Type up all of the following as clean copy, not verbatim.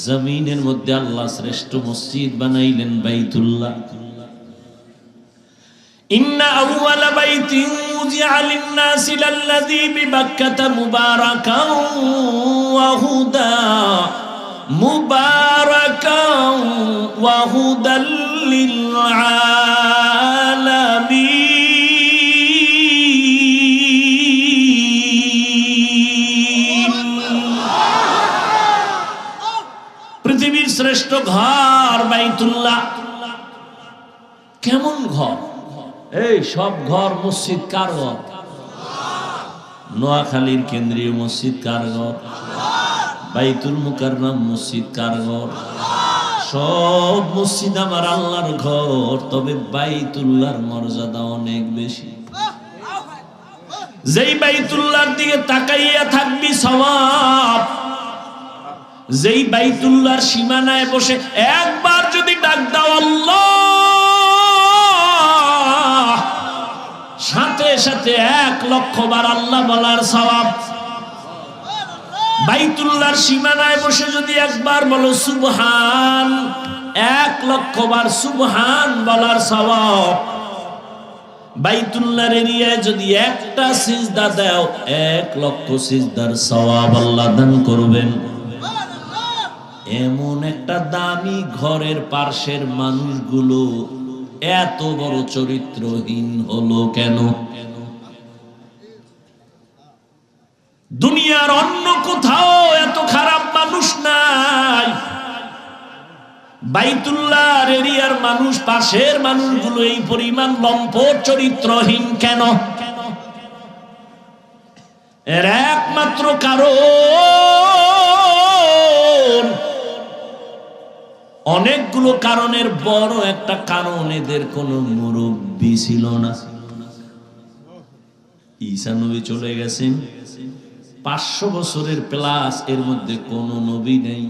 জমিনের মধ্যে আল্লাহ শ্রেষ্ঠ মসজিদ বানাইলেন বাইতুল্লাহ। ইন্না আউওয়ালা বাইতিন উযিআ লিন-নাসি লাল্লাযী বিবাক্কাতা মুবারাকান ওয়া হুদা মুবারাকান ওয়া হুদাল লিল আলামিন। পৃথিবীর শ্রেষ্ঠ ঘর বাইতুল্লাহ। কেমন ঘর? এই সব ঘর মসজিদ কার ঘর? নোয়াখালীর কেন্দ্রীয় মসজিদ কার ঘর? বাইতুল মুকাররম মসজিদ কার ঘর? সব মসজিদ আমার আল্লাহর ঘর, তবে বাইতুল্লাহর মর্যাদা অনেক বেশি। যেই বাইতুল্লাহর দিকে তাকাইয়া থাকবি সওয়াব, যেই বাইতুল্লাহর সীমানায় বসে একবার যদি ডাক দাও আল্লাহ, সাথে সাথে 1,00,000 বার আল্লাহ বলার সওয়াব। বাইতুল্লাহর সীমানায় বসে যদি একবার বলো সুবহান, 1,00,000 বার সুবহান বলার সওয়াব। বাইতুল্লাহর এরিয়ায় যদি একটা সিজদা দাও, 1,00,000 সিজদার সওয়াব আল্লাহ দান করবেন। এমন একটা দামি ঘরের পাশের মানুষগুলো এত বড় চরিত্রহীন হলো কেন? দুনিয়ার অন্য কোথাও এত খারাপ মানুষ নাই, বাইতুল্লাহর এরিয়ার মানুষ, পাশের মানুষগুলো এই পরিমাণ লম্পট চরিত্রহীন কেন? এর একমাত্র কারণ, অনেকগুলো কারণের বড় একটা কারণ, এদের কোনো মুরব্বী ছিল না। ঈসা নবী চলে গেছেন, 500 বছরের প্লাস, এর মধ্যে কোনো নবী নেই।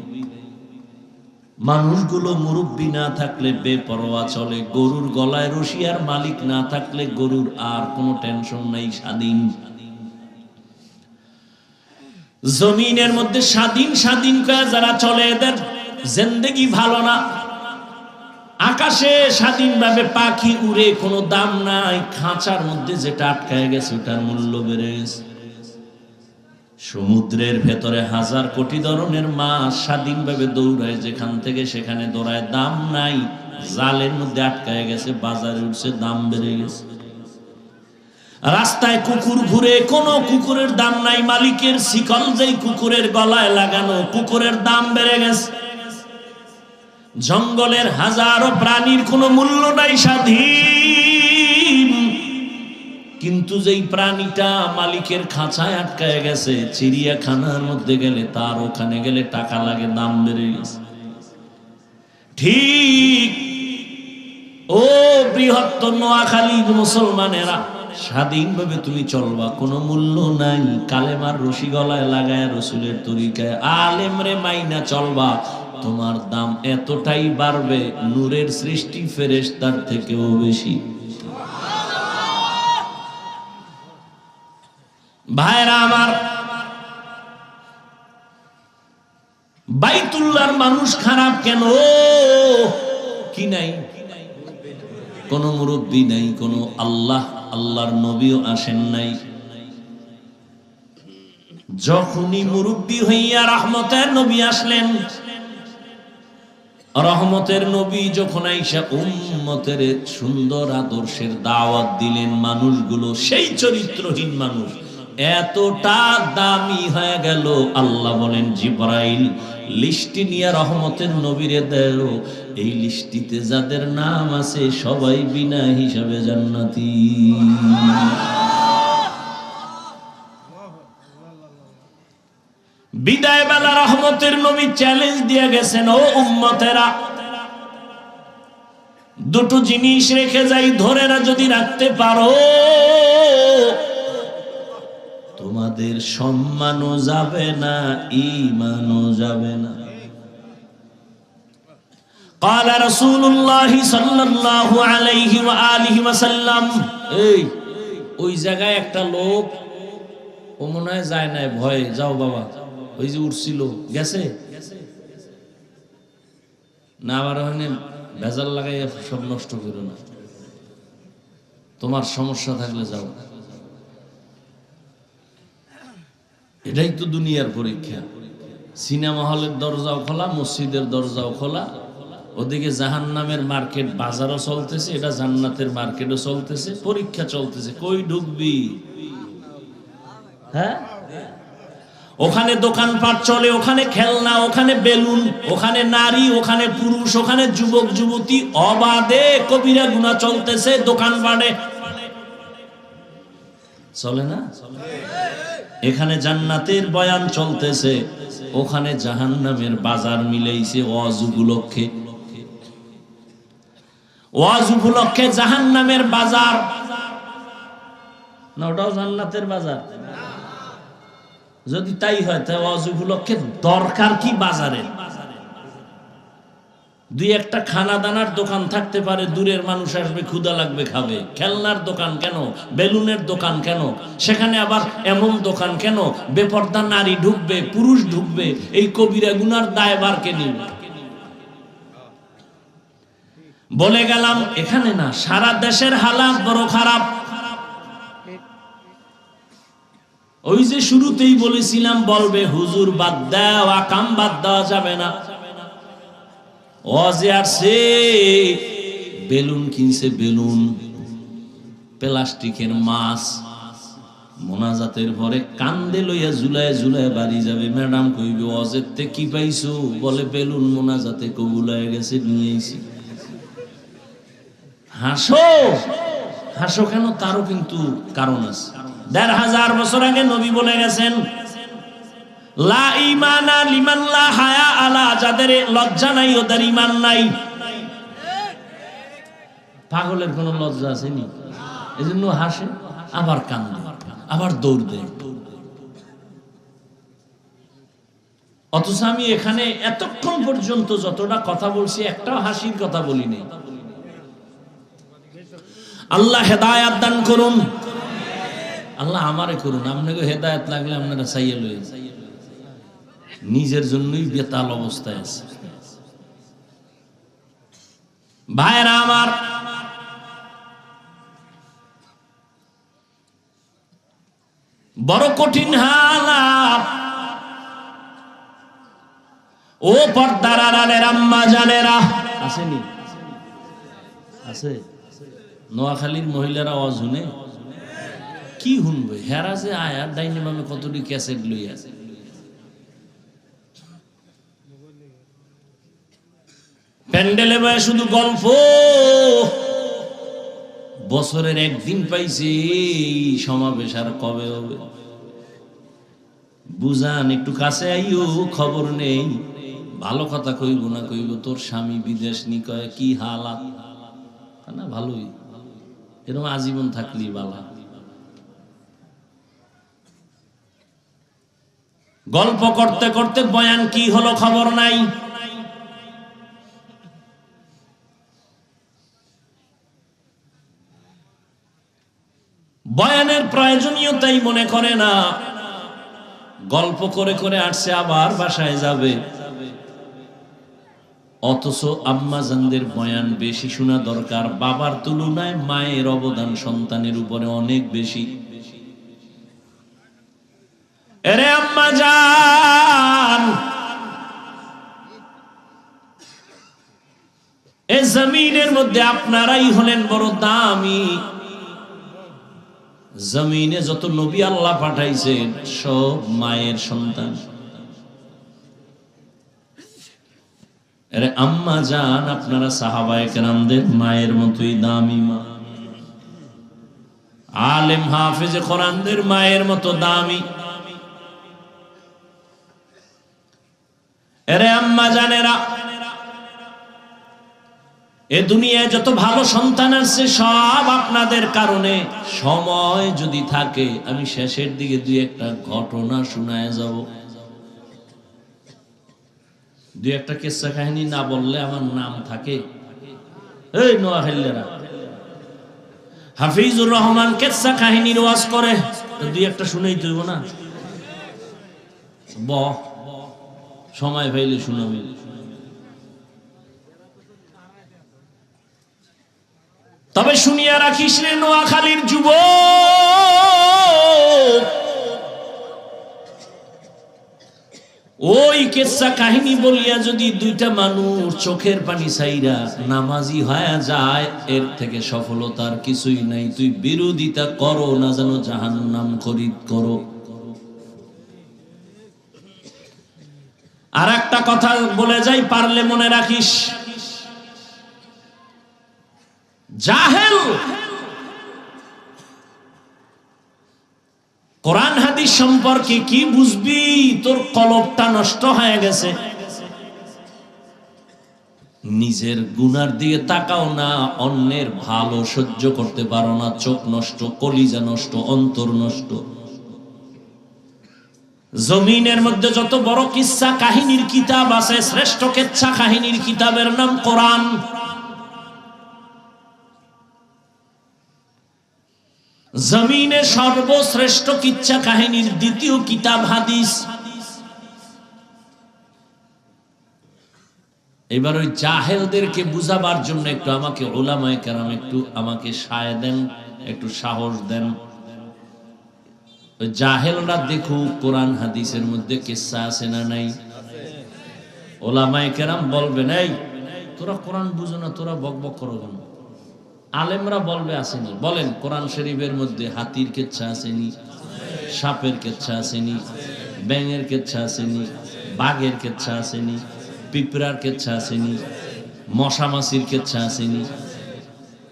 মানুষগুলো মুরব্বী না থাকলে বেপরোয়া চলে। গরুর গলায় রশি আর মালিক না থাকলে গরুর আর কোনো টেনশন নাই, স্বাধীন। জমিনের মধ্যে স্বাধীন স্বাধীন করে যারা চলে, এদের জিন্দেগি ভালো না। আকাশে স্বাধীনভাবে পাখি উড়ে, কোনো দাম নাই। খাঁচার মধ্যে যেটা আটকায় গেছে ওটার মূল্য বেড়ে গেছে। সমুদ্রের ভেতরে 1000 কোটি ধরনের মাছ স্বাধীনভাবে দৌড়ায়, যেখান থেকে সেখানে দৌড়ায়, দাম নাই। জালের মধ্যে আটকায় গেছে, বাজারে উঠছে, দাম বেড়ে গেছে। রাস্তায় কুকুর ঘুরে, কোন কুকুরের দাম নাই। মালিকের শিকল যেই কুকুরের গলায় লাগানো, কুকুরের দাম বেড়ে গেছে। জঙ্গলের হাজারো প্রাণীর কোনো মূল্য নাই, স্বাধীন। কিন্তু যেই প্রাণীটা মালিকের খাঁচায় আটকায় গেছে, চিড়িয়াখানার মধ্যে গেলে, তার ওখানে গেলে টাকা লাগে, দাম বেড়ে গেছে। ঠিক ও বৃহত্তর নোয়াখালীর মুসলমানেরা, স্বাধীনভাবে তুমি চলবা, কোনো মূল্য নাই। কালেমার রশি গলায় লাগায় রসুলের তরিকায় আলেমরে মাইনা চলবা, তোমার দাম এতটাই বাড়বে, নূরের সৃষ্টি ফেরেশতার থেকেও বেশি। ভাইরা আমার, বাইতুল্লাহর মানুষ খারাপ কেন? কি নাই? কোন মুরব্বী নাই, কোন আল্লাহর নবীও আসেন নাই। যখনই মুরব্বী হইয়া রহমতের নবী আসলেন, রহমতের নবী যখন আইসা উম্মতের সুন্দর আদর্শের দাওয়াত দিলেন, মানুষগুলো সেই চরিত্রহীন মানুষ এতটা দামি হয়ে গেল। আল্লাহ বলেন, জিবরাইল লিস্টি নিয়ে রহমতের নবীরে দেও, এই লিস্টিতে যাদের নাম আছে সবাই বিনা হিসাবে জান্নাতি। বিদায় বেলা রহমতের নবী চ্যালেঞ্জ দিয়ে গেছেন, ও উম্মতেরা, দুটো জিনিস রেখে যাই, ধরে না যদি রাখতে পারো, তোমাদের সম্মানও যাবে না, ঈমানও যাবে না। قال رسول الله صلى الله عليه وآله وسلم, এই ওই জায়গায় একটা লোক, ও মনে হয় যায় না, ভয়ে, যাও বাবা, ওই যে উঠছিল, গেছে, না আবার ওখানে ভেজাল লাগাই সব নষ্ট করো না। তোমার সমস্যা থাকলে যাও। এটাই তো দুনিয়ার পরীক্ষা। সিনেমা হলের দরজাও খোলা, মসজিদের দরজাও খোলা, ওদিকে জাহান্নামের মার্কেট বাজারও চলতেছে, এটা জান্নাতের মার্কেটও চলতেছে, পরীক্ষা চলতেছে, কই ঢুকবি? হ্যাঁ, ওখানে দোকানপাট চলে, ওখানে খেলনা, ওখানে বেলুন, ওখানে নারী, ওখানে পুরুষ, ওখানে যুবক যুবতী, অবাধে কবিরা গুনাহ চলতেছে দোকানপাটে, চলে না? এখানে জান্নাতের বয়ান চলতেছে, ওখানে জাহান্নামের বাজার মিলাইছে ওয়াজ উপলক্ষে। ওয়াজ উপলক্ষে জাহান্নামের বাজার না, ওটাও জান্নাতের বাজার। যদি তাই হয় তাহলে ওয়াজ উপলক্ষে দরকার কি বাজারে? দুই একটা খানা দানার দোকান থাকতে পারে, দূরের মানুষ আসবে, ক্ষুধা লাগবে, খাবে। খেলনার দোকান কেন? বেলুনের দোকান কেন? সেখানে আবার এমন দোকান কেন বেপর্দা নারী ঢুকবে, পুরুষ ঢুকবে? এই কবিরা গুনার দায়ভার কে নিবে? বলে গেলাম এখানে না, সারা দেশের হালাত বড় খারাপ। ওই যে শুরুতেই বলেছিলাম, বলবে হুজুর বাদ দাও, আকাম বাদ দেওয়া যাবে না। ওয়াজে আসছে, বেলুন কিনছে, বেলুন, প্লাস্টিকের মাছ, মোনাজাতের পরে কান্দে লইয়া ঝুলায় ঝুলায় বাড়ি যাবে। ম্যাডাম কইবে ওয়াজের তে কি পাইছো? বলে বেলুন মোনাজাতে কবুল হয়ে গেছে, নিয়ে আইছি। হাসো, হাসো কেন? তারও কিন্তু কারণ আছে। ১৫০০ বছর আগে নবী বলে গেছেন, লা ঈমানা লিমান লা হায়া আলা, যাদের লজ্জা নাই ওদের ঈমান নাই। পাগলের কোনো লজ্জা আছে নি? এজন্য হাসে, আবার কান্দে, আবার দৌড় দেয়। অথচ আমি এখানে এতক্ষণ পর্যন্ত যতটা কথা বলছি, একটাও হাসির কথা বলি নাই। আল্লাহ হেদায়েত দান করুন, আল্লাহ আমারে করুন। আপনাকে হেদায়েত লাগলে আপনারা চাইয়ে লইন, নিজের জন্যই বেতাল অবস্থায় আছে। ভাইরা আমার, বড় কঠিন হালাত। ও পর্দার আড়ালের আম্মা জানেরা, আসেনি? আছে? নোয়াখালীর মহিলারা ওয়াজ শুনে কি শুনবে? হেরা যে আয়ার ডাইনে বামে কতটি ক্যাসেট লই আছে। প্যান্ডেলে বয়ে শুধু গল্প। বছরের একদিন পাইছে এই সমাবেশ, আর কবে হবে? বুঝান, একটু কাছে আইও, খবর নেই। ভালো কথা কইব না কইব তোর স্বামী বিদেশ নি, কয় কি হালাত না? ভালোই, এরকম আজীবন থাকলি বালা। গল্প করতে করতে বয়ান কি হলো খবর নাই। বয়ানের প্রয়োজনীয়তাই মনে করে না, গল্প করে করে আসছে, আবার বাসায় যাবে। অথচ আম্মাজানদের বয়ান বেশি শোনা দরকার। বাবার তুলনায় মায়ের অবদান সন্তানের উপরে অনেক বেশি। এরে আম্মাজান, এই জমিনের মধ্যে আপনারাই হলেন বড় দামি। জমিনে যত নবী আল্লাহ পাঠাইছেন সব মায়ের সন্তান। আরে আম্মা জান, আপনারা সাহাবায়ে কেরামদের মায়ের মতোই দামি মা। আলেম হাফেজে কোরআনদের মায়ের মতো দামি। আরে আম্মা জানেরা, এ দুনিয়ায় যত ভালো সন্তান আছে সব আপনাদের কারণে। সময় যদি থাকে আমি শেষের দিকে দুই একটা ঘটনা শোনায় যাব। দুই একটা কিসসা কাহিনী না বললে আমার নাম থাকে। এই নোয়াখালীরা হাফিজুর রহমান কিসসা কাহিনীর ওয়াজ করে, দুই একটা শুনেই তুইব না? সময় পাইলে শুনাবি। তবে শুনিয়া রাখিস রে নোয়াখালীর যুবক, ওই কেচ্ছা কাহিনী বলিয়া যদি দুইটা মানুষ চোখের পানি ছাইরা নামাজি হয়ে যায়, এর থেকে সফলতার কিছুই নাই। তুই বিরোধিতা করো না যেন জাহান্নাম খরিদ করো। আর একটা কথা বলে যাই, পারলে মনে রাখিস, জাহেল কোরআন হাদিস সম্পর্কে কি বুঝবি? তোর কলবটা নষ্ট হয়ে গেছে। নিজের গুনার দিকে তাকাও না, অন্যের ভালো সহ্য করতে পারো না, চোখ নষ্ট, কলিজা নষ্ট, অন্তর নষ্ট। জমিনের মধ্যে যত বড় কিচ্ছা কাহিনীর কিতাব আছে, শ্রেষ্ঠ কিচ্ছা কাহিনীর কিতাবের নাম কোরআন। জমিনে সর্বশ্রেষ্ঠ কিচ্ছা কাহিনীর দ্বিতীয় কিতাব হাদিস। এবার ওই জাহেলদেরকে বুঝাবার জন্য একটু আমাকে উলামায়ে কেরাম একটু আমাকে সায় দেন, একটু সাহস দেন। ওই জাহেলরা দেখুক কোরআন হাদিসের মধ্যে কিচ্ছা আছে না নাই। উলামায়ে কেরাম বলবেন, এই তোরা কোরআন বুঝো না, তোরা বকবক করো কেন? আলেমরা বলবে আসেনি। বলেন, কোরআন শরীফের মধ্যে হাতির কেচ্ছা আসেনি, সাপের কেচ্ছা আসেনি, ব্যাঙের কেচ্ছা আসেনি, বাঘের কেচ্ছা আসেনি, পিঁপড়ার কেচ্ছা আসেনি, মশা মাছির কেচ্ছা আসেনি।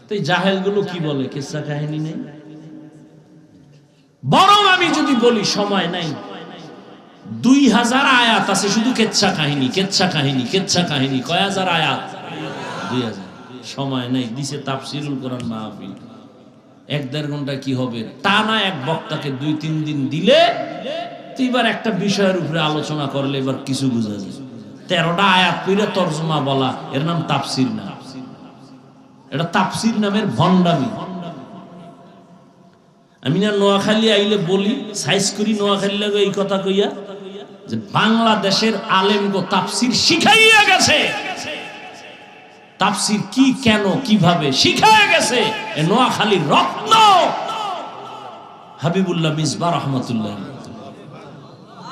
তো এই জাহেলগুলো কি বলে? কেচ্ছা কাহিনী নেই। বরং আমি যদি বলি, সময় নাই, 2000 আয়াত আছে শুধু কেচ্ছা কাহিনী, কেচ্ছা কাহিনী, কেচ্ছা কাহিনী। কয় হাজার আয়াত? 2000। সময় নাই, দিছে তাফসিরুল কোরআন মাহফিল, 1-1.5 ঘন্টা কি হবে? টানা এক বক্তাকে 2-3 দিন দিলে তো এবার একটা বিষয়ের উপরে আলোচনা করলে এবার কিছু বোঝা যায়। 13টা আয়াত পড়ে তরজমা বলা, এর নাম তাফসির না। এটা তাফসির নামের ভণ্ডামি। আমি না নোয়াখালী আইলে বলি, সাইজ করি নোয়াখালী লাগে এই কথা কইয়া, যে বাংলাদেশের আলেমগো তাফসির শিখাইয়া গেছে। তাফসির কি, কেন, কিভাবে শিখাইয়া গেছে এ নোয়াখালীর রত্ন হাবিবুল্লাহ মিসবাহ রাহমাতুল্লাহ।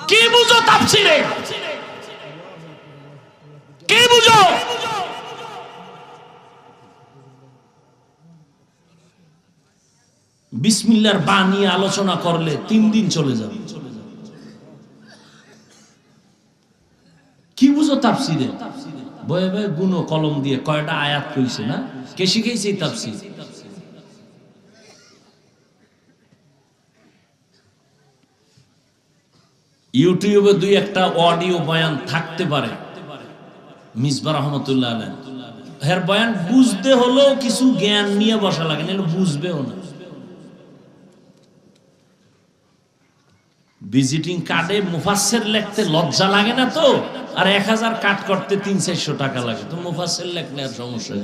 কি বুঝো তাফসিরে? কি বুঝো? বিসমিল্লাহর বাণী আলোচনা করলে 3 দিন চলে যাবে। কি বুঝো তাফসিরে? বয়ে বয়ে গুনো কলম দিয়ে কয়টা আয়াত কইছে না, কে শিখাইছে তাফসির? ইউটিউবে 2-1টা অডিও বয়ান থাকতে পারে মিসবাহ রাহমাতুল্লাহ আলাইহি, এর বয়ান বুঝতে হলেও কিছু জ্ঞান নিয়ে বসা লাগে, নাহলে বুঝবেও না। ভিজিটিং কার্ডে মুফাসসির লিখতে লজ্জা লাগে না তো? আর 1000 কাট করতে 300-400 টাকা লাগে, তো মুফাসসির লিখলে আর সমস্যা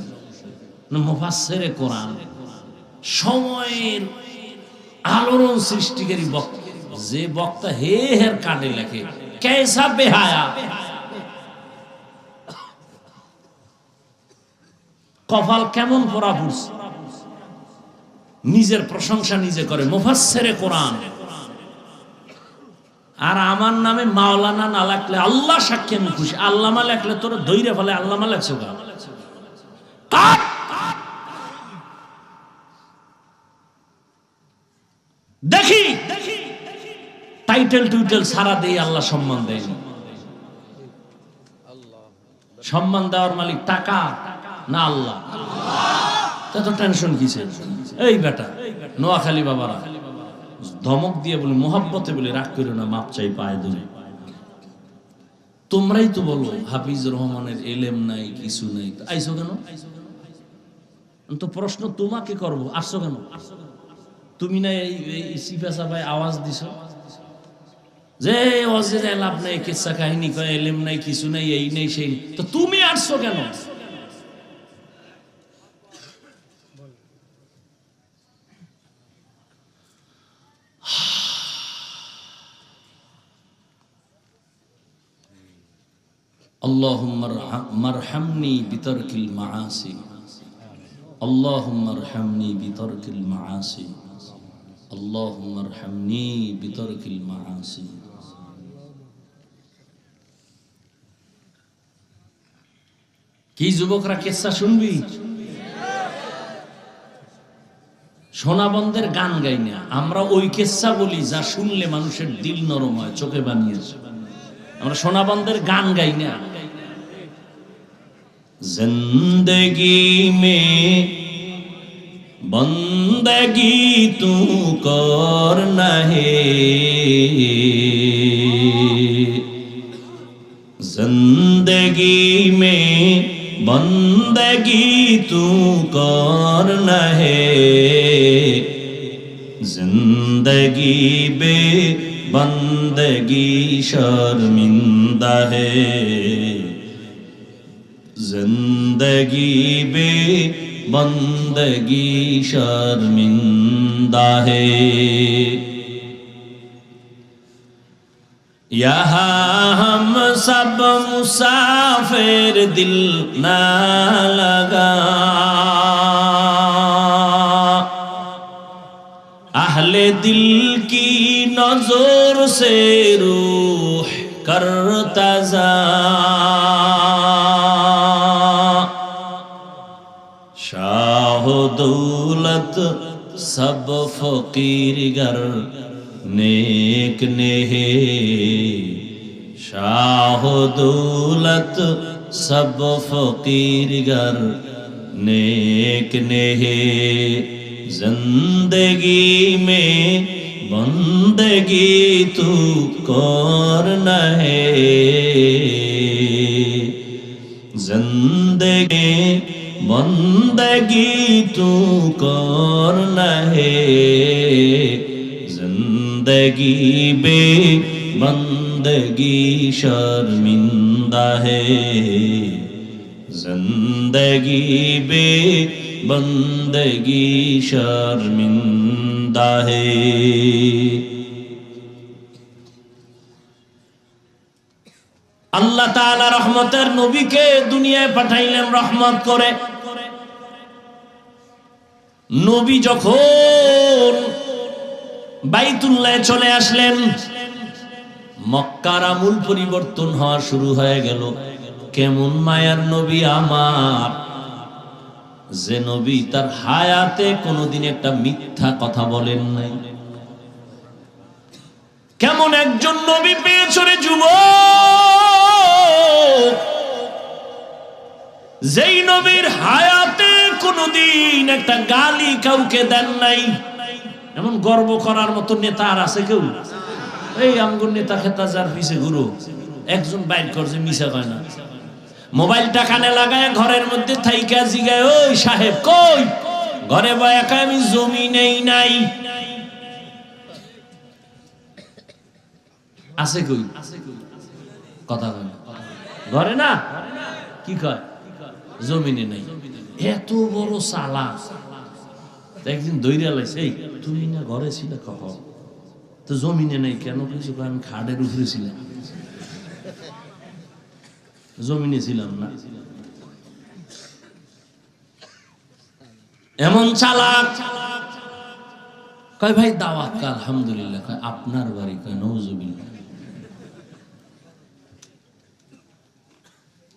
না। মুফাসসিরে কোরআন সময়ের আলোড়ন সৃষ্টিকারী বক্তা, যে বক্তা হের কার্ডে লেখে, কেসা বেহায়া, কপাল কেমন পরা পড়ছে, নিজের প্রশংসা নিজে করে, মুফাসসিরে কোরআন। আর আমার নামে মাওলানা না লাগলে আল্লাহ সাক্ষী আমি খুশি, আল্লামা লেখলে তোরা ধৈর্য ফেলে আল্লামা লেখছো গা। দেখি টাইটেল টুইটেল সারা দেই, আল্লাহ সম্মান দেয়। সম্মান দেওয়ার মালিক টাকা না আল্লাহ? তত টেনশন কিসে? এই বেটা নোয়াখালী বাবারা ধমক দিয়ে বলে, মোহাব্বতে বলে, রাগ করো না, মাপ চাই পায়ে ধরে। তোমরাই তো বলো হাফিজুর রহমানের এলেম নাই, কিছু নাই, আইসো কেন? তো প্রশ্ন তোমাকে করবো, আসছো কেন? তুমি না এই সিফা সাফায় আওয়াজ দিছো যে অজে লাভ নাই, কিচ্ছা কাহিনী কয়, এলেম নাই, কিছু নাই, এই নেই সেই, তো তুমি আসছো কেন? আল্লাহুম্মা মারহামনি বিতারকিল মাআসি আল্লাহুম্মা আরহামনি বিতারকিল মাআসি, আল্লাহুম্মা আরহামনি বিতারকিল মাআসি। কি যুবকরা কিসসা শুনবি? সোনাবন্ধের গান গাই না আমরা, ওই কিসসা বলি যা শুনলে মানুষের দিল নরম হয়, চোখে বানিয়েছে। আমরা সোনাবন্ধের গান গাই না। জিন্দগি মে বন্দগি তু করনা হে, जिंदगी में बंदगी तू करना है, जिंदगी बे बंदगी शर्मिंदा है, जिंदगी बे बंदगी शर्मिंदा है। यहाँ हम सब मुसाफिर दिल ना लगा, अहले दिल की नजर से रूह करता जा, शाह दौलत सब फकीर गर नेक ने है, शाह दौलत सब फकीर गर नेक ने है, जिंदगी में बंदगी तू करना है, जिंदगी बंदगी तू करना है, जिंदगी बे बंदगी शर्मिंदा है, जिंदगी बे बंदगी शर्मिंदा है। আল্লাহ তাআলা রহমতের নবীকে দুনিয়ায় পাঠাইলেন রহমত করে। নবী যখন বাইতুল্লাহে চলে আসলেন, মক্কার আমূল পরিবর্তন হওয়া শুরু হয়ে গেল। কেমন মায়ার নবী আমার, যে নবী তার হায়াতে কোনোদিন একটা মিথ্যা কথা বলেন নাই। কেমন একজন নবী পেয়েছো রে যুবক, যেই নবীর হায়াতে কোনোদিন একটা গালি কাউকে দেন নাই। এমন গর্ব করার মতো নেতা আর আছে কেউ? এই আমগুর নেতা খেতা যার পিছে ঘুরো, একজন বাইর করছে, মিশা কয় না। মোবাইলটা কানে লাগায় ঘরের মধ্যে থাইকা জিগায়, ওই সাহেব কই? ঘরে বা একা আমি জমি নেই নাই। আছে কই? কথা কয় না, ঘরে না, কি কয়? জমিনে নাই। এত বড় চালাক। একদিন দৈরা লাইছে, এই তুমি না ঘরে ছিলে? কহ তো জমিনে নাই কেন? কিছু আমি খাটের উপরে ছিলাম, জমিনে ছিলাম না। এমন চালাক। কয় ভাই দাওয়াত কা? আলহামদুলিল্লাহ। কয় আপনার বাড়ি? কয় নওজুবিল্লাহ।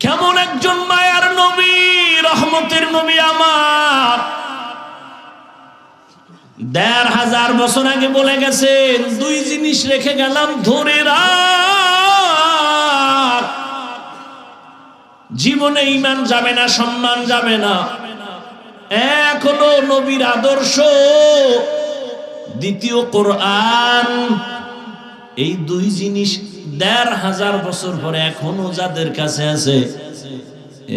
কেমন একজন মায়ার নবী, রহমতের নবী আমার, ১৫০০ বছর আগে বলে গেছেন, দুই জিনিস রেখে গেলাম ধরে রাখ, জীবনে ঈমান যাবে না, সম্মান যাবে না। এক হলো নবীর আদর্শ, দ্বিতীয় কোরআন। এই দুই জিনিস ১৫০০ বছর পরে এখনো যাদের কাছে আছে,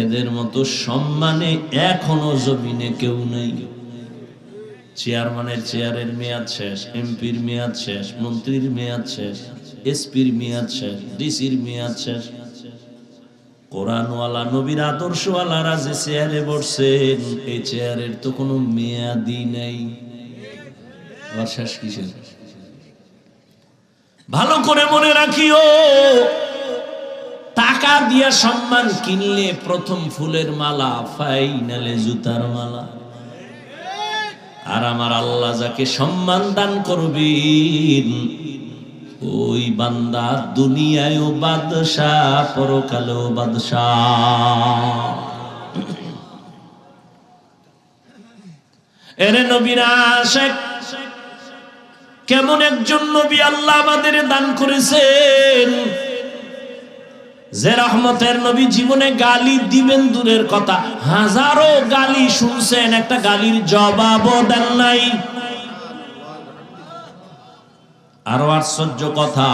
এদের মতো সম্মানে এখনো জমিনে কেউ নেই। চেয়ারম্যানের চেয়ারের মেয়াদ শেষ, এমপির মেয়াদ শেষ, মন্ত্রীর মেয়াদ শেষ, এসপির মেয়াদ শেষ, ডিসির মেয়াদ শেষ। কোরআনওয়ালা নবীর আদর্শওয়ালারা যে চেয়ারে বসছেন, এই চেয়ারের তো কোনো মেয়াদই নেই। আবার শেষ কিসের? ভালো করে মনে রাখিও, টাকা দিয়া সম্মান কিনলে প্রথম ফুলের মালা, ফাইনালে জুতার মালা। আর আমার আল্লাহ যাকে সম্মান দান করবেন ওই বান্দা দুনিয়ায়ও বাদশাহ, পরকালেও বাদশাহ। এরে নবীরা আশিক, কেমন একজন নবী আল্লাহ আমাদের দান করেছেন যে রহমতের নবী জীবনে গালি দিবেন দূরের কথা, হাজারো গালি শুনছেন, একটা গালির জবাবও দেন নাই। আরো আশ্চর্য কথা,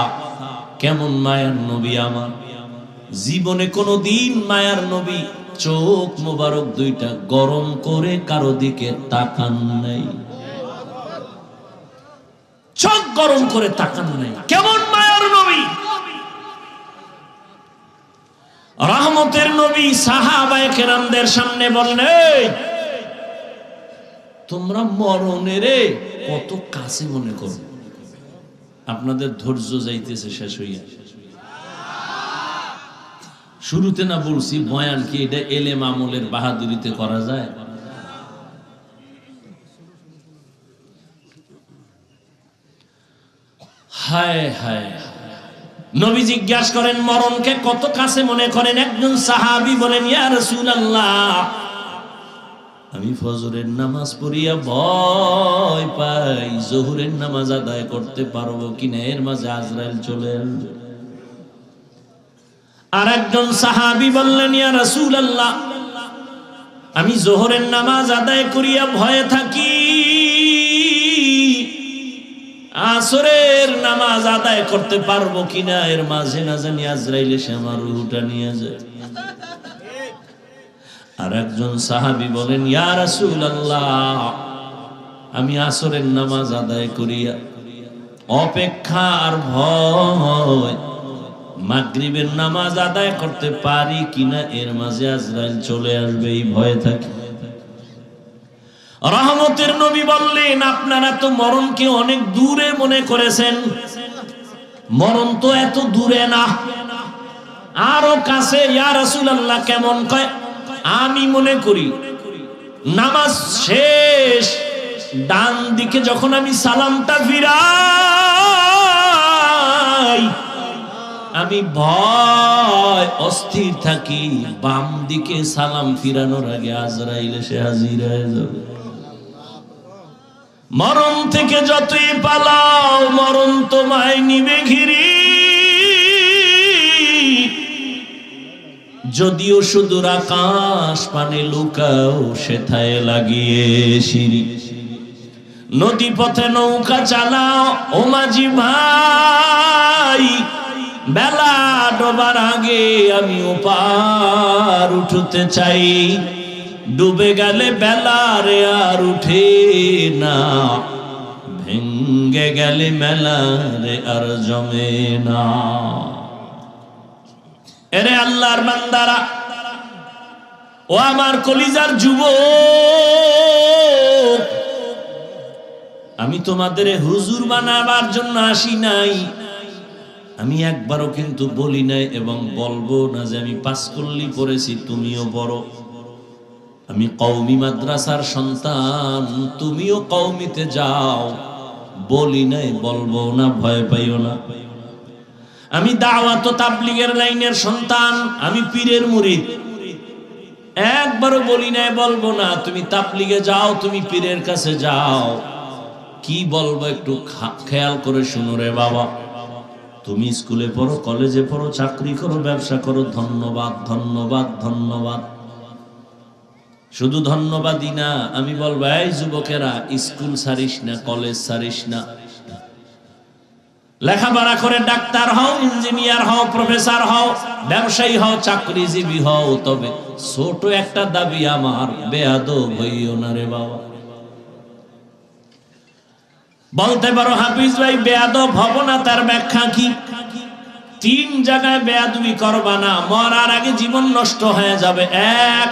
কেমন মায়ার নবী আমার, জীবনে কোনদিন মায়ার নবী চোখ মোবারক দুইটা গরম করে কারো দিকে তাকান নাই, চোখ গরম করে তাকান নাই। কেমন মায়ার নবী, রহমতের নবী। সাহাবায়ে কেরামদের সামনে বললেন, তোমরা মরণের কত কাছে মনে করো, আপনাদের ধৈর্য যাইতেছে শেষ হইয়া। শুরুতে না বলছি বয়ান কি এটা এলেম আমলের বাহাদুরিতে করা যায়? হায় হায়। নবী জিজ্ঞাসা করেন মরণকে কত কাছে মনে করেন? একজন সাহাবী বলেন, ইয়া রাসূলুল্লাহ, আমি ফজরের নামাজ পড়িয়া ভয় পাই জোহরের নামাজ আদায় করতে পারবো কিনা, এর মাঝে আজরাইল চলে আসবে। আর একজন সাহাবী বললেন, ইয়া রাসূলুল্লাহ, আমি জোহরের নামাজ আদায় করিয়া ভয়ে থাকি, আসরের নামাজ আদায় করতে পারবো কিনা, এর মাঝে না জানি আজরাইল এসে আমার রূহটা নিয়ে যায়। আর একজন সাহাবী বলেন, ইয়া রাসূলুল্লাহ, আমি আসরের নামাজ আদায় করিয়া অপেক্ষা আর ভয় মাগরিবের নামাজ আদায় করতে পারি কিনা, এর মাঝে আজরাইল চলে আসবে, এই ভয়ে থাকি। রহমতের নবী বললেন, আপনারা তো মরণকে অনেক দূরে মনে করেছেন, মরণ তো এত দূরে না, আরো কাছে। ইয়া রাসূলুল্লাহ, কেমন? কয়, আমি মনে করি নামাজ শেষ ডান দিকে যখন আমি সালামটা ফিরাই, আমি ভয় অস্থির থাকি বাম দিকে সালাম ফিরানোর আগে আজরাইল এসে হাজির হয়ে যাবে। মরণ থেকে যতই পালাও মরণ তোমায় নিবে ঘিরি, যদিও সুদূর আকাশ পানে লুকাও সেথায় লাগিয়ে সিঁড়ি। নদী পথে নৌকা চালাও ও মাঝি ভাই, বেলা ডোবার আগে আমি ওপার উঠতে চাই, ডুবে গেলে বেলা রে আর উঠে না, ভেঙ্গে গেলে মেলা রে আর জমে না। এরে আল্লাহর বান্দারা, ও আমার কলিজার যুবক, আমি তোমাদের হুজুর বানাবার জন্য আসি নাই, আমি একবারও কিন্তু বলি নাই এবং বলবো না যে আমি পাঁচকল্লি পড়েছি তুমিও পড়ো, আমি কওমি মাদ্রাসার সন্তান তুমিও কওমিতে যাও, বলি নাই, বলবো না, ভয় পাইও না। আমি দাওয়াত ও তাবলীগের লাইনের সন্তান, আমি পীরের মুরিদ, একবারও বলি নাই, বলবো না তুমি তাবলীগে যাও, তুমি পীরের কাছে যাও। কি বলবো একটু খেয়াল করে শুনো রে বাবা, তুমি স্কুলে পড়ো, কলেজে পড়ো, চাকরি করো, ব্যবসা করো, ধন্যবাদ ধন্যবাদ ধন্যবাদ, শুধু ধন্যবাদই না, আমি বলবো এই যুবকেরা, স্কুল ছাড়িস না, কলেজ ছাড়িস না, লেখাপড়া করে ডাক্তার হও, ইঞ্জিনিয়ার হও, প্রফেসর হও, ব্যবসায়ী হও, চাকরিজীবী হও, তবে ছোট একটা দাবি আমার, বেয়াদব হইও না রে বাবা। বলতে পারো হাফিজ ভাই বেয়াদব হব না, তার ব্যাখ্যা কি? 3 জায়গায় বেয়াদবি করবা না, মরার আগে জীবন নষ্ট হয়ে যাবে। 1,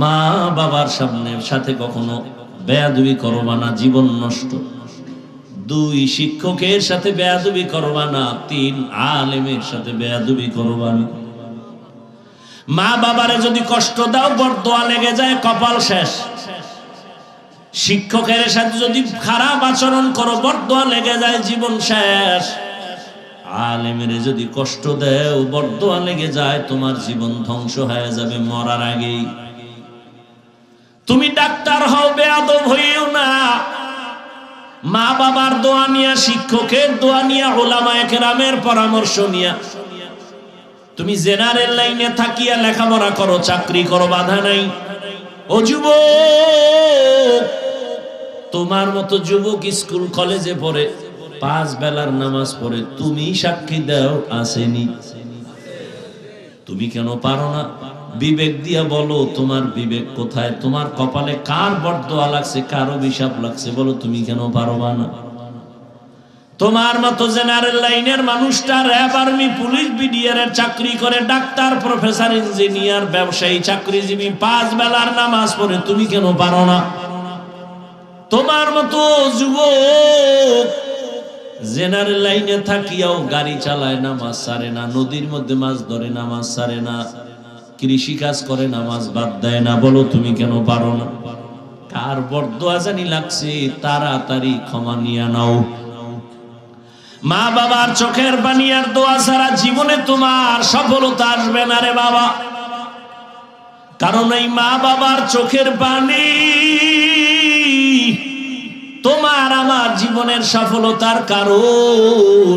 মা বাবার সাথে কখনো বেয়াদবি করবা না, জীবন নষ্ট। 2, শিক্ষকের সাথে বেয়াদবি করবা না। 3, আলেমের সাথে বেয়াদবি করবা না। মা বাবারে যদি কষ্ট দাও, বরদোয়া লেগে যায়, কপাল শেষ। শিক্ষকের সাথে যদি খারাপ আচরণ করো, বরদোয়া লেগে যায়, জীবন শেষ। আলেমের যদি কষ্ট দেও, বরদোয়া লেগে যায়, তোমার জীবন ধ্বংস হয়ে যাবে মরার আগেই। তুমি ডাক্তার হও, বেয়াদব হইও না। মা বাবার দোয়া নিয়া, শিক্ষকের দোয়া নিয়া, উলামায়ে কেরামের পরামর্শ নিয়া তুমি জেনারেল লাইনে থাকিয়া লেখাপড়া করো, চাকরি করো, বাধা নাই। ও যুবক, তোমার মতো যুবক স্কুল কলেজে পড়ে, 5 বেলার নামাজ পড়ে, তুমি সাক্ষী দাও আসেনি? তুমি কেন পারো না? বিবেক দিয়া বলো, তোমার বিবেক কোথায়? তোমার কপালে কার বরদোয়া লাগছে, কার অভিশাপ লাগছে, বলো, তুমি কেন পারবা না? তোমার মতো জেনারেল লাইনের মানুষটা র‍্যাব, আর্মি, পুলিশ, বিডিআর এর চাকরি করে, ডাক্তার, প্রফেসর, ইঞ্জিনিয়ার, ব্যবসায়ী, চাকরিজীবী, 5 বেলার নামাজ পড়ে, তুমি কেন পারো না? তোমার মতো যুবক জেনারেল লাইনে থাকিয়াও গাড়ি চালায়, নামাজ ছাড়ে না, নদীর মধ্যে মাছ ধরে, নামাজ ছাড়ে না, কৃষি কাজ করে, নামাজ বাদ দেয় না, বলো, তুমি কেন পারো না? কার বরদোয়া জানি লাগছে, তাড়াতাড়ি ক্ষমা নিয়ে নাও। মা বাবার চোখের পানি আর দোয়া ছাড়া জীবনে তোমার সফলতা আসবে না রে বাবা। কারণ এই মা বাবার চোখের পানি তোমার আমার জীবনের সফলতার কারণ।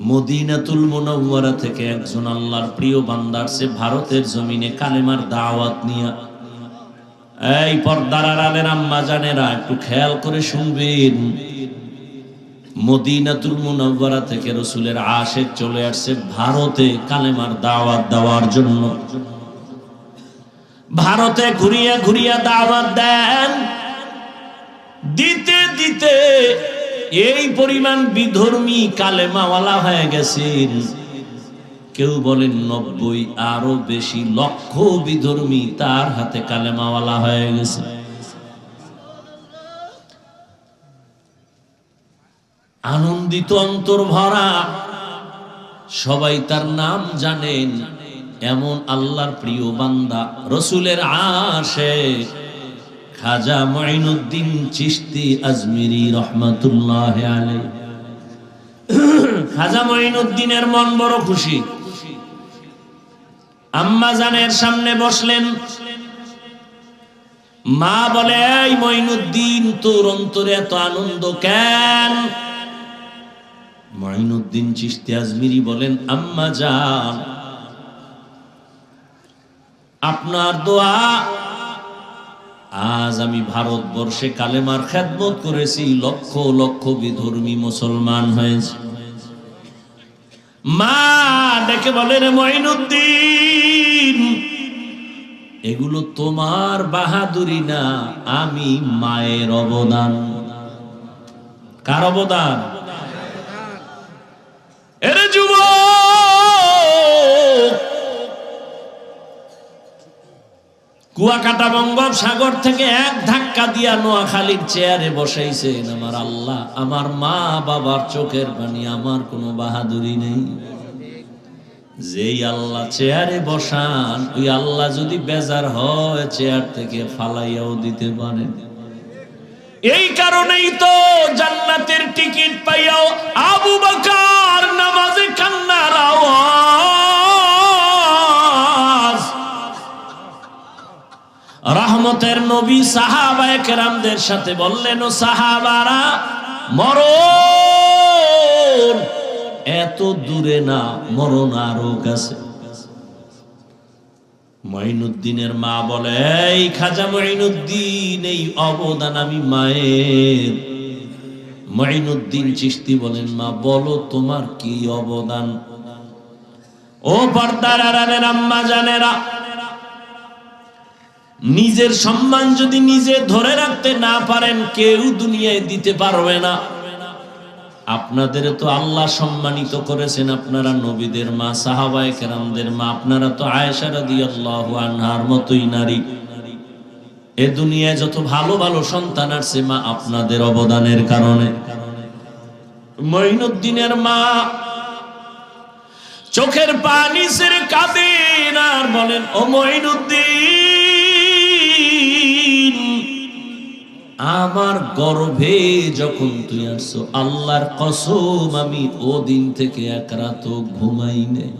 মদিনাতুল মুনাওয়ারা থেকে একজন আল্লাহর প্রিয় বান্দা আসছে ভারতের জমিনে কালেমার দাওয়াত নিয়ে। এই পর্দার আড়ালের আম্মা জানেরা, একটু খেয়াল করে শুনবেন। মদিনাতুল মুনাওয়ারা থেকে রাসূলের আশিক চলে আসছে ভারতে কালেমার দাওয়াত দেওয়ার জন্য। ভারতে ঘুরিয়া ঘুরিয়া দাওয়াত দেন, দিতে দিতে এই পরিমাণ বিধর্মী কালেমাওয়ালা হয়ে গেছেন। কেউ বলেন 90, আরো বেশি লক্ষ বিধর্মী তার হাতে কালেমাওয়ালা হয়ে গেছে। আনন্দিত অন্তর ভরা, সবাই তার নাম জানেন। এমন আল্লাহর প্রিয় বান্দা, রাসূলের আশিক খাজা মুঈনুদ্দিন চিশতি আজমিরি রহমাতুল্লাহি আলাইহি। খাজা মুঈনুদ্দিনের মন বড় খুশি। আম্মা জানের সামনে বসলেন। মা বলে, এই মুঈনুদ্দিন, তোর অন্তরে এত আনন্দ কেন? মুঈনুদ্দিন চিশতি আজমিরি বলেন, আম্মা জান, আপনার দোয়া আজ আমি ভারতবর্ষে কালেমার খেদমত করেছি, লক্ষ লক্ষ বিধর্মী মুসলমান হয়েছে। মা ডেকে বলেন, মুঈনুদ্দিন, এগুলো তোমার বাহাদুরি না, আমি মায়ের অবদান। কার অবদান? এরে যুবক, কুয়াকাটা বঙ্গোপসাগর থেকে এক ধাক্কা দিয়া নোয়াখালীর চেয়ারে বসাইছেন আমার আল্লাহ। আমার মা বাবার চোখের পানি, আমার কোনো বাহাদুরি নেই। যেই আল্লাহ চেয়ারে বসান, ওই আল্লাহ যদি বেজার হয়, চেয়ার থেকে ফালাইয়াও দিতে পারেন। এই কারণেই তো জান্নাতের টিকিট পাইয়াও আবু বকর নামাজে কান্নার আওয়াজ। রহমতের নবী সাহাবায়ে কেরামদের সাথে বললেন, ও সাহাবারা, মরণ এত দূরে না, মরণ আরো কাছে। মুঈনুদ্দিনের মা বলে, এই খাজা মুঈনুদ্দিন, এই অবদান আমি মায়ের। মুঈনুদ্দিন চিশতি বলেন, মা বলো তোমার কি অবদান? ও পর্দার আড়ালের আম্মা জানেরা, নিজের সম্মান যদি নিজে ধরে রাখতে না পারেন, কেউ দুনিয়ায় দিতে পারবে না। আপনাদের তো আল্লাহ সম্মানিত করেছেন, আপনারা নবীদের মা, সাহাবায়ে কেরামদের মা, আপনারা তো আয়েশা রাদিয়াল্লাহু আনহার মতোই নারী। এ দুনিয়ায় যত ভালো ভালো সন্তান আসছে, মা আপনাদের অবদানের কারণে। মুঈনুদ্দিনের মা চোখের পানি ছেড়ে কাঁদেন আর বলেন, ও মুঈনুদ্দিন, আমার গর্ভে যখন তুই আসছো, আল্লাহর কসম আমি ওদিন থেকে এক রাতও ঘুমাই নাই।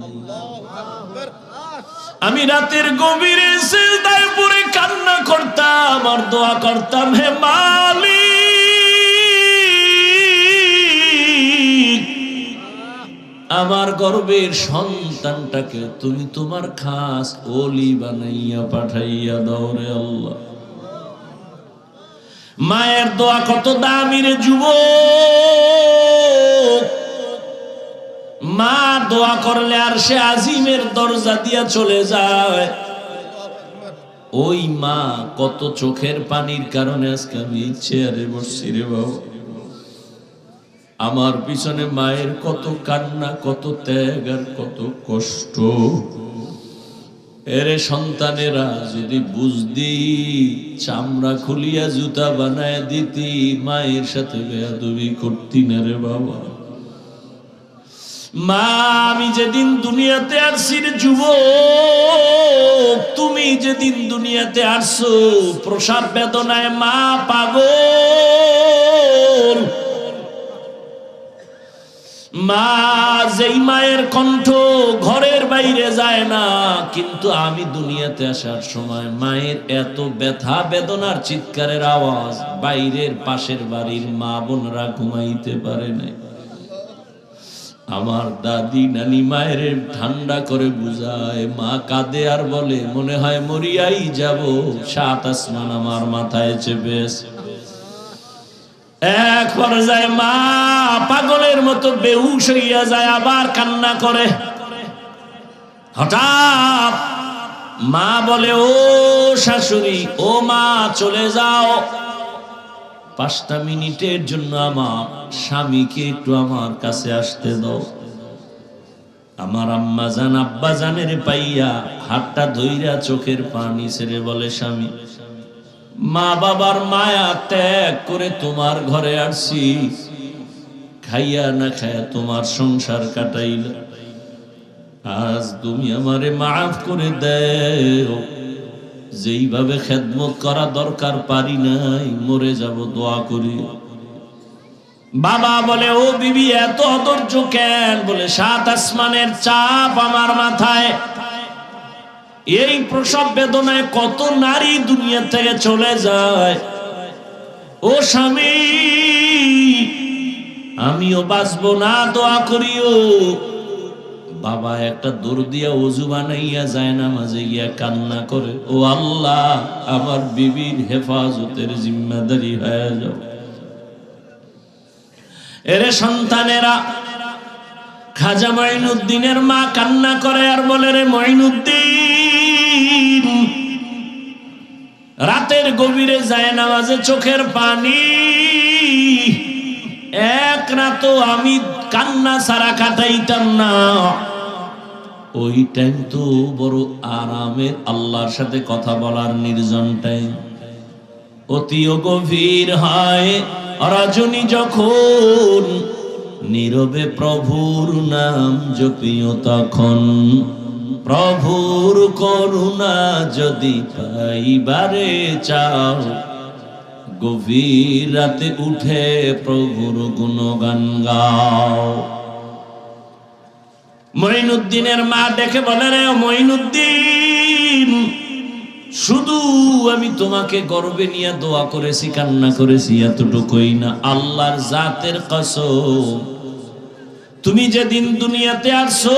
আমি রাতের গভীরে সিজদায় পড়ে কান্না করতাম আর দোয়া করতাম, হে মালিক, আমার গর্ভের সন্তানটাকে তুমি তোমার খাস ওলি বানাইয়া পাঠাইয়া দাও রে আল্লাহ। মায়ের দোয়া কত দামি রে যুবক। মা দোয়া করলে আর সে আজিমের দরজা দিয়া চলে যায়। ওই মা কত চোখের পানির কারণে আজকে আমি চেয়ারে বসছি রে বাবা। আমার পিছনে মায়ের কত কান্না, কত ত্যাগ আর কত কষ্ট। এরে সন্তানেরা যদি বুঝদি, চামড়া খুলিয়া জুতা বানায় দিতি, মায়ের সাথে বেয়াদবি করতি না রে বাবা। মা আমি যেদিন দুনিয়াতে আসছি রে যুবক, তুমি যেদিন দুনিয়াতে আসছো প্রসব বেদনায় মা পাগল। মা যেই মায়ের কণ্ঠ ঘরের বাইরে যায় না, কিন্তু আমি দুনিয়াতে আসার সময় মায়ের এত ব্যথা বেদনার চিৎকারের আওয়াজ বাইরের পাশের বাড়ির মা বোনরা ঘুমাইতে পারে না। আমার দাদি নানি মায়ের ঠান্ডা করে বুঝায়, মা কাঁদে আর বলে মনে হয় মরিয়াই যাব, সাত আসমান আমার মাথায় চেপে আছে। এক পর্যায়ে মা পাগলের মতো বেহুশ হইয়া যায়, আবার কান্না করে। হঠাৎ মা বলে, ও শাশুড়ি, ও মা চলে যাও, 5টা মিনিটের জন্য আমার স্বামীকে একটু আমার কাছে আসতে দাও। আমার আম্মা জান আব্বা জানের পাইয়া হাতটা ধইরা চোখের পানি ছেড়ে বলে, স্বামী, মা বাবার মায়া ত্যাগ করে তোমার ঘরে আসছি, খাইয়া না খায়া তোমার সংসার কাটাইল, আজ তুমি আমারে মাফ করে দেও। যেইভাবে খেদমত করা দরকার পারি নাই, মরে যাব, দোয়া করি। বাবা বলে, ও বিবি এত অধৈর্য কেন? বলে, 7 আসমানের চাপ আমার মাথায়। এই প্রসব বেদনায় কত নারী দুনিয়া থেকে চলে যায়। ও স্বামী, আমিও বাঁচবো না, দোয়া করিও। বাবা একটা দৌড় দিয়া ওযু বানাইয়া যায় না, মাঝে গিয়া কান্না করে, ও আল্লাহ, আমার বিবির হেফাজতের জিম্মাদারি হয়ে যাও। এরে সন্তানেরা, খাজা মঈনুদ্দিনের মা কান্না করে আর বলে, রে মঈনুদ্দিন, রাতের গভীরে যায় নামাজে চোখের পানি, এক রাতও আমি কান্না ছাড়া কাটাইতাম না। ওই টাইম তো বড় আরামের, আল্লাহর সাথে কথা বলার নির্জন টাইম। অতিও গভীর হয় রজনী যখন, নীরবে প্রভুর নাম জপিও তখন, প্রভুর করুণা যদি পাইবারে চাও, গভীর রাতে উঠে প্রভুর গুণগান গাও। মঈনুদ্দিনের মা দেখে বলে, রে মঈনুদ্দিন, শুধু আমি তোমাকে গর্বে নিয়ে দোয়া করেছি, কান্না করেছি, এতটুকুই না, আল্লাহর জাতের কসম, তুমি যেদিন দুনিয়াতে আসছো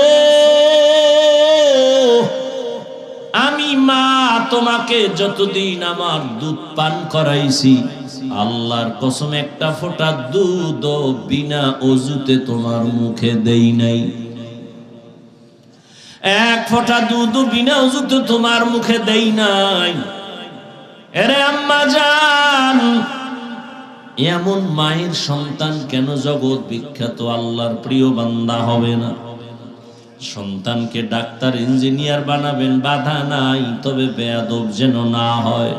আমি মা তোমাকে যতদিন আমার দুধ পান করাইছি, আল্লাহর কসম একটা ফোঁটা দুধ বিনা ওযুতে তোমার মুখে দেই নাই। এক ফোঁটা দুধ বিনা ওযুতে তোমার মুখে দেই নাই। এরে আম্মা জান, এমন মায়ের সন্তান কেন জগৎ বিখ্যাত আল্লাহর প্রিয় বান্দা হবে না? সন্তানকে ডাক্তার ইঞ্জিনিয়ার বানাবেন, বাধা নাই, তবে বেয়াদব যেন না হয়।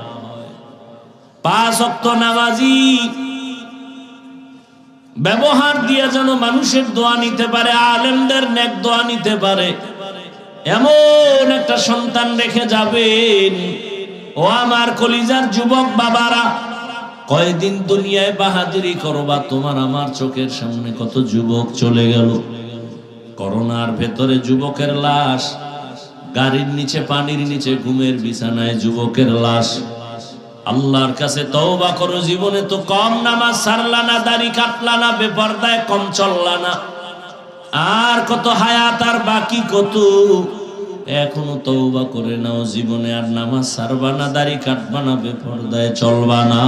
5 ওয়াক্ত নামাজি ব্যবহার দিয়ে যেন মানুষের দোয়া নিতে পারে, আলেমদের নেক দোয়া নিতে পারে, এমন একটা সন্তান রেখে যাবেন। ও আমার কলিজার যুবক বাবারা, কয়দিন দুনিয়ায় বাহাদুরি করবা, তোমার আমার চোখের সামনে কত যুবক চলে গেল। করোনার ভেতরে যুবকের লাশ, গাড়ির নিচে, পানির নিচে, ঘুমের বিছানায় যুবকের লাশ। আল্লাহর কাছে তওবা করো। জীবনে তো কম নামাজ ছাড়লা না, দাড়ি কাটলা না, বেপরদায় কম চললা না, আর কত হায়াত আর বাকি কত। এখনো তওবা করে নাও। জীবনে আর নামাজ ছাড়বা না, দাড়ি কাটবা না, বেপরদায় চলবা না।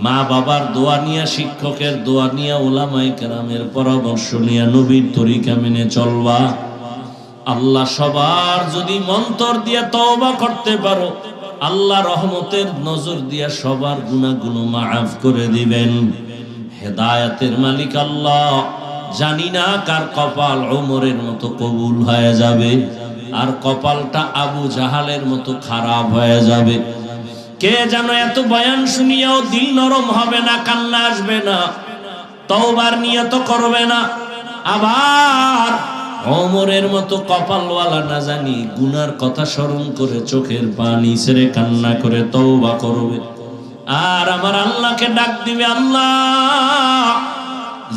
মা বাবার দোয়া নিয়া, শিক্ষকের দোয়া নিয়া, উলামায়ে কেরামের পরামর্শ নিয়া নবীর তরিকা মেনে চলবা। আল্লাহ সবার যদি মন্তর দিয়া তওবা করতে পারো, আল্লাহ রহমতের নজর দিয়া সবার গুনাহগুলো মাফ করে দিবেন। হেদায়েতের মালিক আল্লাহ। জানি না কার কপাল ওমরের মতো কবুল হয়ে যাবে, আর কপালটা আবু জাহালের মতো খারাপ হয়ে যাবে। কে যেন এত বয়ান শুনিয়াও দিল নরম হবে না, কান্না আসবে না, তওবার নিয়ত করবে না। আবার ওমরের মতো কপালওয়ালা না জানি গুনার কথা স্মরণ করে চোখের পানি ছেড়ে কান্না করে তওবা করবে, আর আমার আল্লাহকে ডাক দিবে, আল্লাহ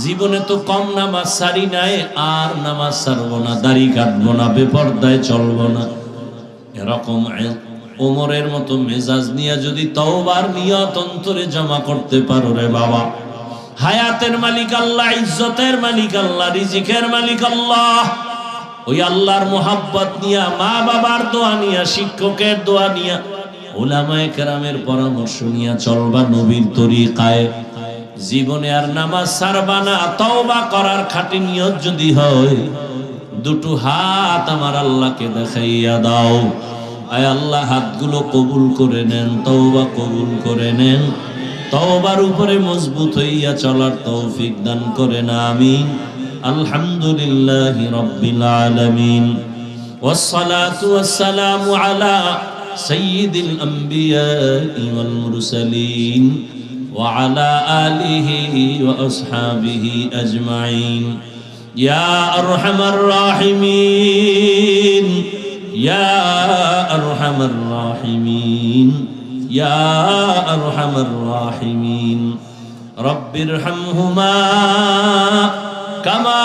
জীবনে তো কম নামাজ ছাড়ি নাই, আর নামাজ ছাড়বো না, দাড়ি কাটবো না, বেপরদায় চলবো না। এরকম ওমরের মতো মেজাজ নিয়ে যদি তওবার নিয়ত অন্তরে জমা করতে পারো রে বাবা, হায়াতের মালিক আল্লাহ, ইজ্জতের মালিক আল্লাহ, রিজিকের মালিক আল্লাহ, ওই আল্লাহর মোহাব্বত নিয়া, মা বাবার দোয়া নিয়া, শিক্ষকের দোয়া নিয়া, উলামায়ে কেরামের পরামর্শ নিয়া চলবা নবীর তরিকায়। জীবনে আর নামাজ ছাড়বা না। তওবা করার খাঁটি নিয়ত যদি হয়, দুটো হাত আমার আল্লাহকে দেখাইয়া দাও। আয় আল্লাহ, হাতগুলো কবুল করে নেন, তওবা কবুল করে নেন। তওবার উপরে মজবুত হইয়া চলার তৌফিক দান করেন, আমিন। আলহামদুলিল্লাহি রাব্বিল আলামিন, ওয়াসসালাতু ওয়াসসালামু আলা সাইয়্যিদিল আমবিয়াই ওয়াল মুরসালিন ওয়া আলা আলিহি ওয়া আসহাবিহি আজমাইন। ইয়া আরহামার রাহিমিন, ইয়া আরহামার রাহিমিন, ইয়া আরহামার রাহিমিন। রব্বিরহামহুমা কামা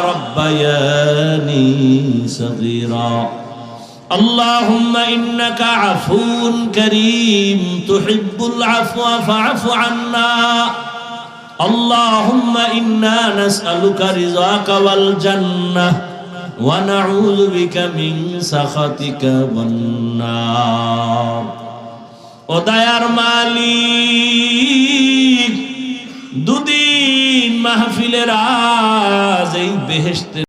রব্বায়ানি সগীরা। আল্লাহুম্মা ইন্নাকা আফুউন কারীম তুহিব্বুল আফওয়া ফা'ফু আন্না। আল্লাহুম্মা ইন্না নাসআলুকা রিযাকা ওয়াল জান্নাহ ওয়া নাউযু বিকা মিন সাখাতিকা ওয়ান নার। ও দয়ার মালিক, দুদিন মাহফিলের আজ এই বেহেশতের